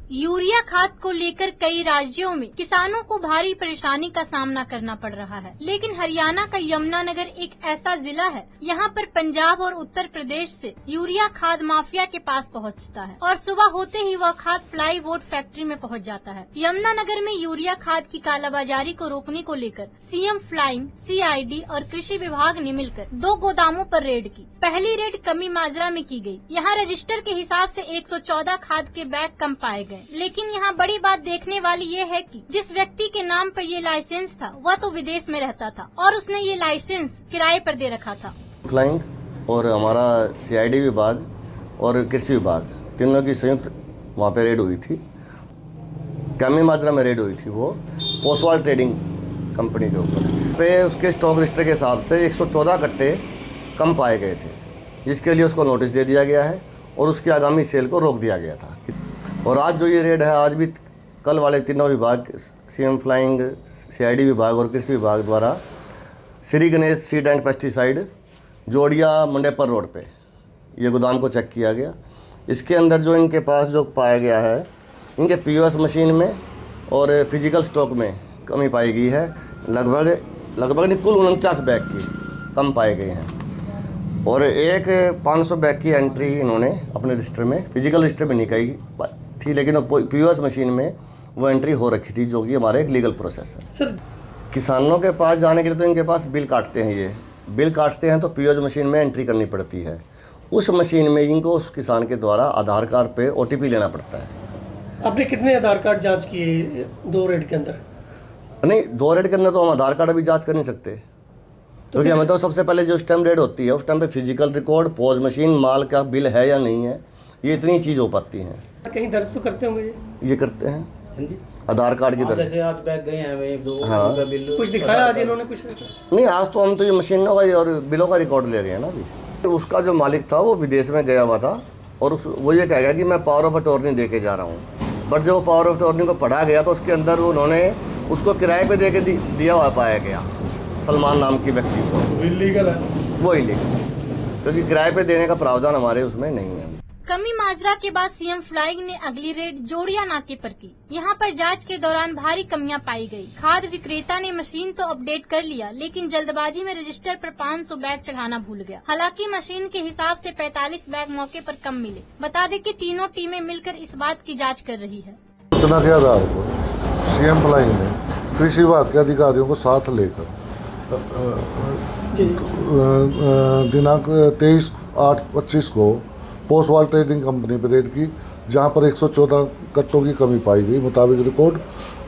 Urea खाद को लेकर कई राज्यों में किसानों को भारी परेशानी का सामना करना पड़ रहा है, लेकिन हरियाणा का यमुनानगर एक ऐसा जिला है, यहाँ पर पंजाब और उत्तर प्रदेश से यूरिया खाद माफिया के पास पहुँचता है और सुबह होते ही वह खाद प्लाईवुड फैक्ट्री में पहुँच जाता है। यमुनानगर में यूरिया खाद की कालाबाजारी को रोकने को लेकर सीएम फ्लाइंग, CID और कृषि विभाग ने मिलकर 2 गोदामों पर रेड की। पहली रेड कमी माजरा में की गई। यहाँ रजिस्टर के हिसाब से 114 खाद के बैग कम पाए गए, लेकिन यहाँ बड़ी बात देखने वाली ये है कि जिस व्यक्ति के नाम पर ये लाइसेंस था वह तो विदेश में रहता था और उसने ये लाइसेंस किराए पर दे रखा था। फ्लाइंग और हमारा CID विभाग और कृषि विभाग तीनों की संयुक्त वहाँ पे रेड हुई थी। कमी मात्रा में रेड हुई थी वो पोस्टवाल ट्रेडिंग कंपनी के ऊपर पे उसके स्टॉक रजिस्टर के हिसाब से 114 कट्टे कम पाए गए थे, जिसके लिए उसको नोटिस दे दिया गया है और उसकी आगामी सेल को रोक दिया गया था। और आज जो ये रेड है, आज भी कल वाले तीनों विभाग CM फ्लाइंग, CID विभाग और कृषि विभाग द्वारा Shri Ganesh seed and pesticide Joria मंडेपर road पे ये गोदाम को चेक किया गया। इसके अंदर जो इनके पास जो पाया गया है, इनके POS मशीन में और फिजिकल स्टॉक में कमी पाई गई है। लगभग नहीं, कुल 49 बैग की कम पाए गए हैं और एक 500 बैग की एंट्री इन्होंने अपने रजिस्टर में, फिजिकल रजिस्टर में नहीं कही थी, लेकिन POS मशीन में वो एंट्री हो रखी थी, जो कि हमारे एक लीगल प्रोसेस है। सर, किसानों के पास जाने के लिए तो इनके पास बिल काटते हैं, ये बिल काटते हैं तो POS मशीन में एंट्री करनी पड़ती है। उस मशीन में इनको उस किसान के द्वारा आधार कार्ड पे OTP लेना पड़ता है। आपने कितने आधार कार्ड जांच किए 2 रेड के अंदर? नहीं, 2 रेड के अंदर तो हम आधार कार्ड अभी जाँच कर नहीं सकते, क्योंकि हमें तो सबसे पहले जो स्टैम्प रेड होती है उस टाइम पे फिजिकल रिकॉर्ड, POS मशीन, माल का बिल है या नहीं है, ये इतनी चीज़ हो पाती हैं। कहीं दर्ज तो करते होंगे ये करते हैं। हाँ जी, आधार कार्ड की दर्ज। जैसे आज बैग गए हैं 2 हाँ। बिल कुछ दिखाया आज इन्होंने कुछ? नहीं, आज तो हम तो ये मशीनों का और बिलों का रिकॉर्ड ले रहे हैं ना अभी। तो उसका जो मालिक था वो विदेश में गया हुआ था और वो ये कह गया कि मैं पावर ऑफ अटॉर्नी दे के जा रहा हूँ, बट जब पावर ऑफ अटॉर्नी को पढ़ा गया तो उसके अंदर उन्होंने उसको किराए पे दे के दिया हुआ पाया गया, सलमान नाम की व्यक्ति को। इलीगल है वो इलीगल, क्योंकि किराए पे देने का प्रावधान हमारे उसमें नहीं है। कमी माजरा के बाद CM फ्लाइंग ने अगली रेड जोड़िया नाके पर की। यहाँ पर जांच के दौरान भारी कमियां पाई गई। खाद विक्रेता ने मशीन तो अपडेट कर लिया, लेकिन जल्दबाजी में रजिस्टर पर 500 बैग चढ़ाना भूल गया। हालांकि मशीन के हिसाब से 45 बैग मौके पर कम मिले। बता दें कि तीनों टीमें मिलकर इस बात की जाँच कर रही है। सूचना के आधार पर CM फ्लाइंग ने कृषि विभाग के अधिकारियों को साथ लेकर दिनांक 23/8/25 को पोस्टवाल ट्रेडिंग कंपनी पर रेड की, जहां पर 114 कट्टों की कमी पाई गई मुताबिक रिकॉर्ड,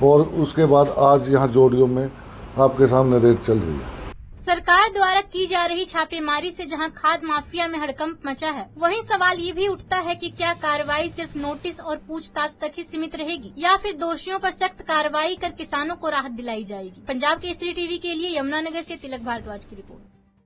और उसके बाद आज यहां जोड़ियों में आपके सामने रेड चल रही है। सरकार द्वारा की जा रही छापेमारी से जहां खाद माफिया में हड़कंप मचा है, वहीं सवाल ये भी उठता है कि क्या कार्रवाई सिर्फ नोटिस और पूछताछ तक ही सीमित रहेगी या फिर दोषियों पर सख्त कार्रवाई कर किसानों को राहत दिलाई जाएगी। पंजाब केसरी TV के लिए यमुनानगर से तिलक भारद्वाज की रिपोर्ट।